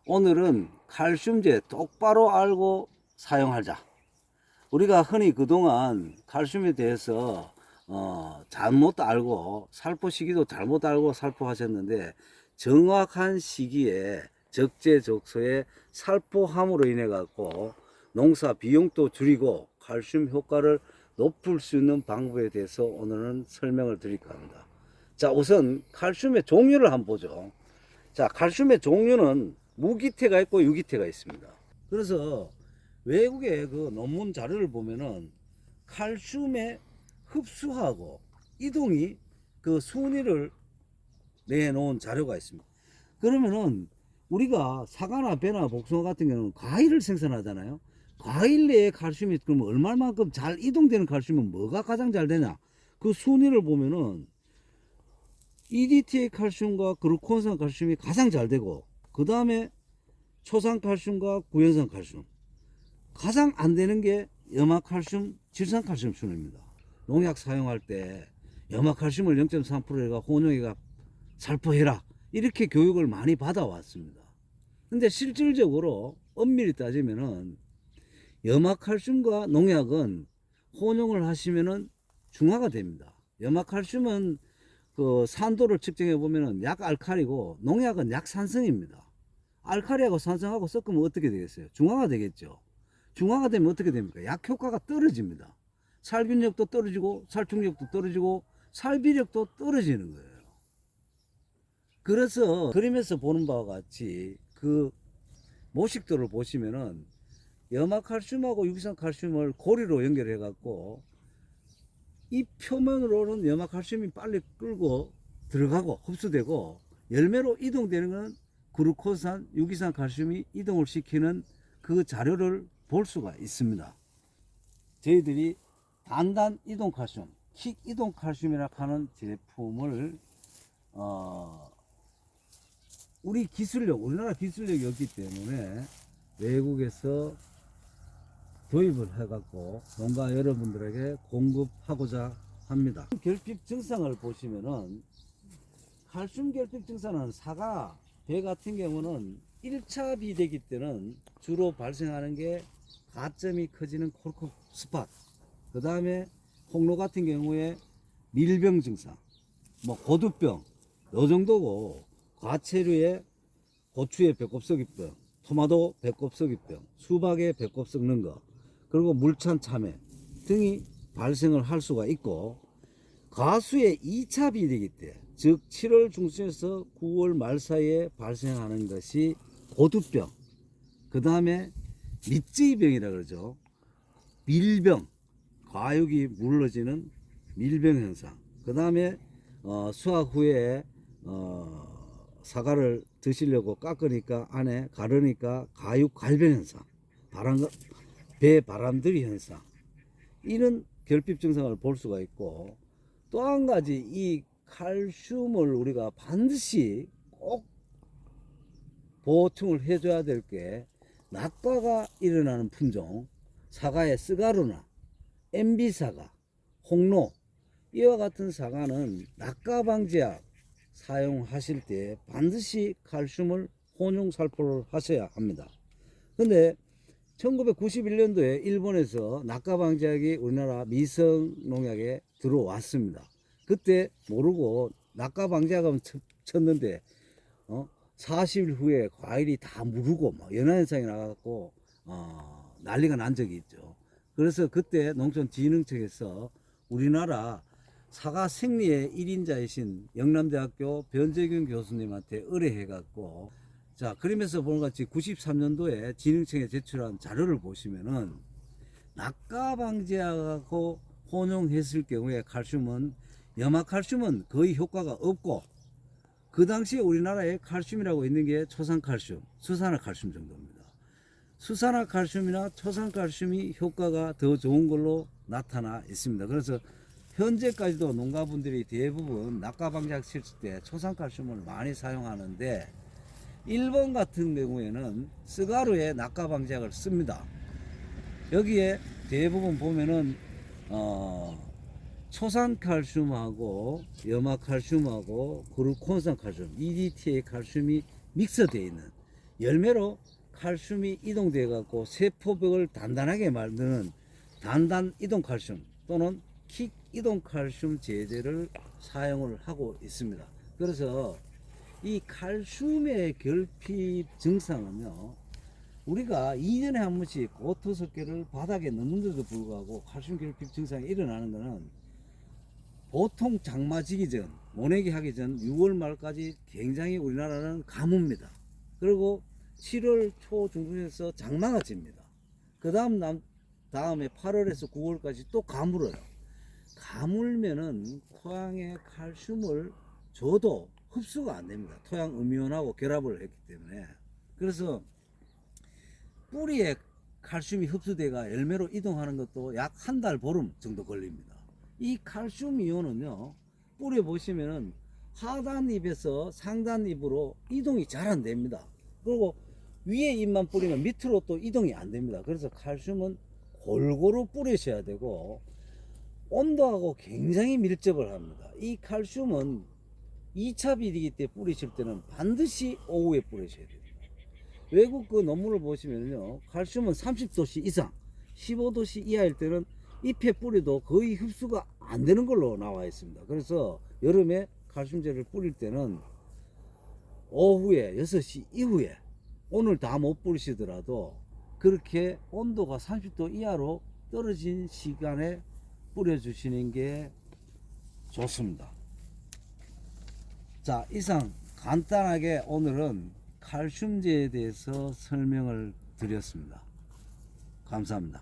오늘은 칼슘제 똑바로 알고 사용하자. 우리가 흔히 그동안 칼슘에 대해서 잘못 알고 살포 시기도 잘못 알고 살포하셨는데, 정확한 시기에 적재적소에 살포함으로 인해 갖고 농사 비용도 줄이고 칼슘 효과를 높일 수 있는 방법에 대해서 오늘은 설명을 드릴까 합니다. 자, 우선 칼슘의 종류를 한번 보죠. 자, 칼슘의 종류는 무기태가 있고 유기태가 있습니다. 그래서 외국의 그 논문 자료를 보면은 칼슘의 흡수하고 이동이 그 순위를 내놓은 자료가 있습니다. 그러면은 우리가 사과나 배나 복숭아 같은 경우는 과일을 생산하잖아요. 과일 내에 칼슘이 그러면 얼마만큼 잘 이동되는 칼슘은 뭐가 가장 잘 되냐? 그 순위를 보면은 EDTA 칼슘과 그루콘산 칼슘이 가장 잘 되고, 그 다음에 초산 칼슘과 구연산 칼슘. 가장 안 되는 게 염화칼슘, 질산칼슘 순입니다. 농약 사용할 때 염화칼슘을 0.3%가 혼용해가 살포해라, 이렇게 교육을 많이 받아왔습니다. 근데 실질적으로 엄밀히 따지면은 염화칼슘과 농약은 혼용을 하시면은 중화가 됩니다. 염화칼슘은 그 산도를 측정해 보면은 약알칼리고 농약은 약산성입니다. 알칼리하고 산성하고 섞으면 어떻게 되겠어요? 중화가 되겠죠. 중화가 되면 어떻게 됩니까? 약효과가 떨어집니다. 살균력도 떨어지고 살충력도 떨어지고 살비력도 떨어지는 거예요. 그래서 그림에서 보는 바와 같이 그 모식도를 보시면은 염화칼슘하고 유기산칼슘을 고리로 연결해 갖고 이 표면으로는 염화칼슘이 빨리 끌고 들어가고 흡수되고, 열매로 이동되는 건 그루코산, 유기산 칼슘이 이동을 시키는 그 자료를 볼 수가 있습니다. 저희들이 단단 이동 칼슘, 킥 이동 칼슘이라 하는 제품을 우리 기술력, 우리나라 기술력이 없기 때문에 외국에서 도입을 해갖고 농가 여러분들에게 공급하고자 합니다. 결핍 증상을 보시면은 칼슘 결핍 증상은 사과, 배 같은 경우는 1차 비대기 때는 주로 발생하는 게 가점이 커지는 콜콕 스팟, 그 다음에 홍로 같은 경우에 밀병 증상, 뭐 고두병, 요 정도고, 과체류에 고추의 배꼽 썩이병, 토마토 배꼽 썩이병, 수박의 배꼽 썩는 거, 그리고 물찬 참외 등이 발생을 할 수가 있고, 가수의 2차 비대기 때, 즉 7월 중순에서 9월 말 사이에 발생하는 것이 고두병, 그 다음에 밑지병이라 그러죠. 밀병, 과육이 물러지는 밀병 현상, 그 다음에 수확 후에 사과를 드시려고 깎으니까 안에 가르니까 가육 갈변 현상, 배 바람들이 현상, 이런 결핍 증상을 볼 수가 있고, 또 한 가지 이 칼슘을 우리가 반드시 꼭 보충을 해줘야 될 게, 낙과가 일어나는 품종, 사과의 스가루나 MB사과, 홍로, 이와 같은 사과는 낙과 방지약 사용하실 때 반드시 칼슘을 혼용 살포를 하셔야 합니다. 근데 1991년도에 일본에서 낙과 방지약이 우리나라 미성 농약에 들어왔습니다. 그때 모르고 낙과 방지약을 쳤는데 40일 후에 과일이 다 무르고 막 연화현상이 나갖고 난리가 난 적이 있죠. 그래서 그때 농촌진흥청에서 우리나라 사과 생리의 1인자이신 영남대학교 변재균 교수님한테 의뢰해갖고, 자, 그림에서 보는 것 같이 93년도에 진흥청에 제출한 자료를 보시면은 낙과 방지하고 혼용했을 경우에 칼슘은, 염화칼슘은 거의 효과가 없고, 그 당시에 우리나라에 칼슘이라고 있는 게 초산칼슘, 수산화칼슘 정도입니다. 수산화칼슘이나 초산칼슘이 효과가 더 좋은 걸로 나타나 있습니다. 그래서 현재까지도 농가분들이 대부분 낙과 방지약 칠 때 초산칼슘을 많이 사용하는데, 일본 같은 경우에는 스가루에 낙과 방지약을 씁니다. 여기에 대부분 보면은 초산칼슘하고 염화칼슘하고 그루콘산 칼슘, EDTA 칼슘이 믹서되어 있는 열매로 칼슘이 이동돼 갖고 세포벽을 단단하게 만드는 단단 이동 칼슘 또는 킥 이동 칼슘 제제를 사용을 하고 있습니다. 그래서 이 칼슘의 결핍 증상은요, 우리가 2년에 한 번씩 고토석계를 바닥에 넣는데도 불구하고 칼슘 결핍 증상이 일어나는 것은 보통 장마지기 전, 모내기 하기 전 6월 말까지 굉장히 우리나라는 가뭄입니다. 그리고 7월 초 중순에서 장마가 집니다. 그 다음에 8월에서 9월까지 또 가물어요. 가물면은 토양에 칼슘을 줘도 흡수가 안 됩니다. 토양 음이온하고 결합을 했기 때문에. 그래서 뿌리에 칼슘이 흡수돼가 열매로 이동하는 것도 약 한 달 보름 정도 걸립니다. 이 칼슘 이온은요, 뿌리에 보시면은 하단 잎에서 상단 잎으로 이동이 잘 안 됩니다. 그리고 위에 잎만 뿌리면 밑으로 또 이동이 안 됩니다. 그래서 칼슘은 골고루 뿌리셔야 되고 온도하고 굉장히 밀접을 합니다. 이 칼슘은 2차 비리기 때 뿌리실 때는 반드시 오후에 뿌리셔야 됩니다. 외국 그 논문을 보시면요, 칼슘은 30도씨 이상 15도씨 이하일 때는 잎에 뿌려도 거의 흡수가 안 되는 걸로 나와 있습니다. 그래서 여름에 칼슘제를 뿌릴 때는 오후에 6시 이후에, 오늘 다 못 뿌리시더라도 그렇게 온도가 30도 이하로 떨어진 시간에 뿌려주시는 게 좋습니다. 자, 이상 간단하게 오늘은 칼슘제에 대해서 설명을 드렸습니다. 감사합니다.